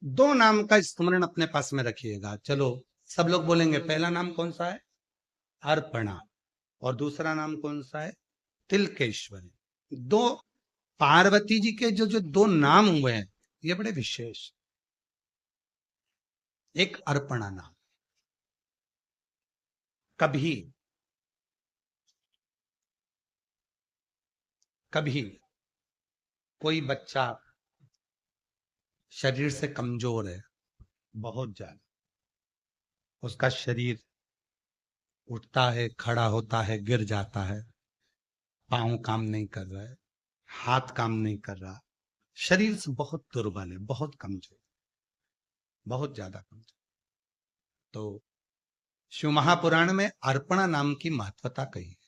दो नाम का स्मरण अपने पास में रखिएगा। चलो सब लोग बोलेंगे, पहला नाम कौन सा है? अर्पणा। और दूसरा नाम कौन सा है? तिलकेश्वरी। दो पार्वती जी के जो जो दो नाम हुए हैं, ये बड़े विशेष। एक अर्पणा नाम, कभी कभी कोई बच्चा शरीर से कमजोर है, बहुत ज्यादा, उसका शरीर उठता है, खड़ा होता है, गिर जाता है, पांव काम नहीं कर रहा है, हाथ काम नहीं कर रहा, शरीर से बहुत दुर्बल है, बहुत कमजोर, बहुत ज्यादा कमजोर। तो शिव महापुराण में अर्पणा नाम की महत्वता कही है।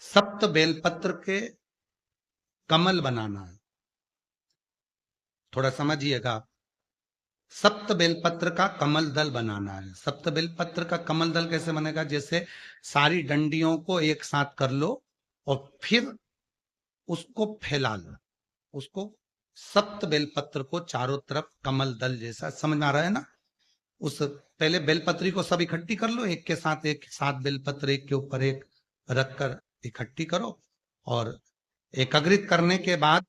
सप्त बेलपत्र के कमल बनाना है, थोड़ा समझिएगा। सप्त बेलपत्र का कमल दल बनाना है। सप्त बेलपत्र का कमल दल कैसे बनेगा? जैसे सारी डंडियों को एक साथ कर लो और फिर उसको फैला लो, उसको सप्त बेलपत्र को चारों तरफ कमल दल जैसा, समझ में आ रहा है ना? उस पहले बेलपत्री को सब इकट्ठी कर लो, एक के साथ एक, 7 बेलपत्र एक के ऊपर एक रखकर इकट्ठी करो, और एकाग्रित करने के बाद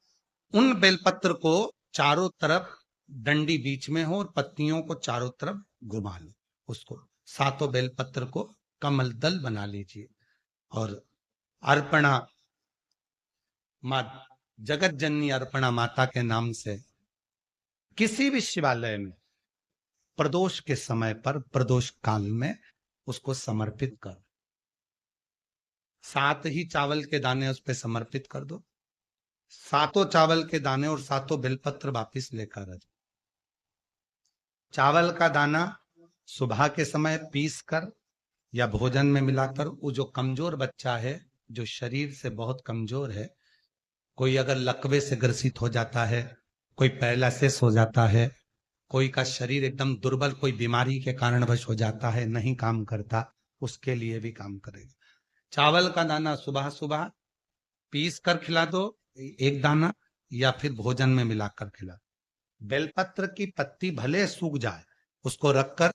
उन बेलपत्र को चारों तरफ, डंडी बीच में हो और पत्तियों को चारों तरफ घुमा लो, उसको सातों बेलपत्र को कमल दल बना लीजिए। और अर्पणा माँ जगत जननी अर्पणा माता के नाम से किसी भी शिवालय में प्रदोष के समय पर, प्रदोष काल में उसको समर्पित कर, 7 ही चावल के दाने उस पर समर्पित कर दो, सातों चावल के दाने और सातों बेलपत्र वापिस लेकर आ जाओ। चावल का दाना सुबह के समय पीस कर या भोजन में मिलाकर, वो जो कमजोर बच्चा है, जो शरीर से बहुत कमजोर है, कोई अगर लकवे से ग्रसित हो जाता है, कोई पैरालिसिस हो जाता है, कोई का शरीर एकदम दुर्बल, कोई बीमारी के कारणवश हो जाता है, नहीं काम करता, उसके लिए भी काम करेगा। चावल का दाना सुबह सुबह पीस कर खिला दो, एक दाना, या फिर भोजन में मिलाकर खिला। बेलपत्र की पत्ती भले सूख जाए, उसको रखकर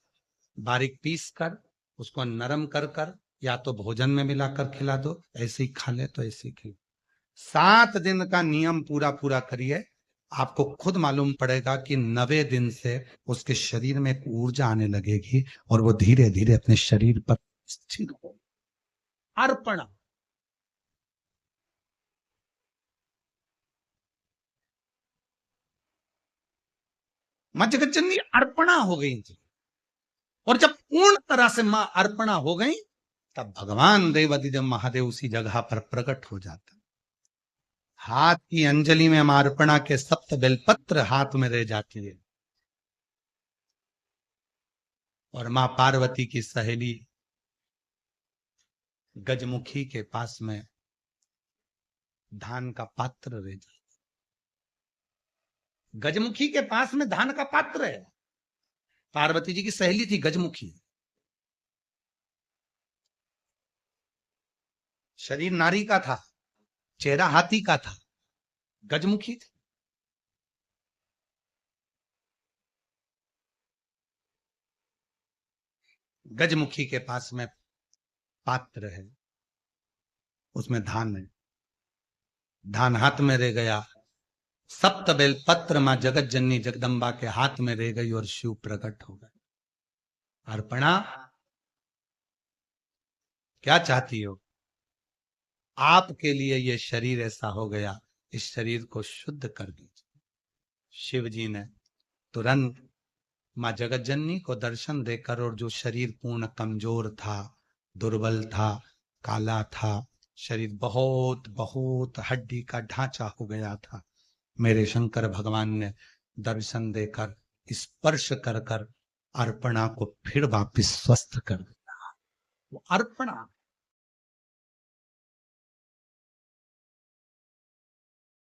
बारीक पीस कर उसको नरम कर कर या तो भोजन में मिलाकर खिला दो, ऐसे ही खा ले तो ऐसे ही खिला। 7 दिन का नियम पूरा पूरा करिए, आपको खुद मालूम पड़ेगा कि 90 दिन से उसके शरीर में एक ऊर्जा आने लगेगी और वो धीरे धीरे अपने शरीर पर स्थिर हो। अर्पणा, मां जगत जननी अर्पणा हो गई थी, और जब पूर्ण तरह से मां अर्पणा हो गई, तब भगवान देवाधिदेव महादेव उसी जगह पर प्रकट हो जाता। हाथ की अंजलि में मां अर्पणा के सप्त बेलपत्र हाथ में रह जाती है, और मां पार्वती की सहेली गजमुखी के पास में धान का पात्र रह जाता। गजमुखी के पास में धान का पात्र है, पार्वती जी की सहेली थी गजमुखी, शरीर नारी का था, चेहरा हाथी का था, गजमुखी थी। गजमुखी के पास में पात्र है, उसमें धान है, धान हाथ में रह गया, सप्त बेल पत्र मां जगत जननी जगदम्बा के हाथ में रह गई और शिव प्रकट हो गए। अर्पणा, क्या चाहती हो? आपके लिए ये शरीर ऐसा हो गया, इस शरीर को शुद्ध कर दीजिए। शिव जी ने तुरंत मां जगत जननी को दर्शन देकर, और जो शरीर पूर्ण कमजोर था, दुर्बल था, काला था, शरीर बहुत बहुत हड्डी का ढांचा हो गया था, मेरे शंकर भगवान ने दर्शन देकर, स्पर्श कर कर अर्पणा को फिर वापिस स्वस्थ कर दिया। वो अर्पणा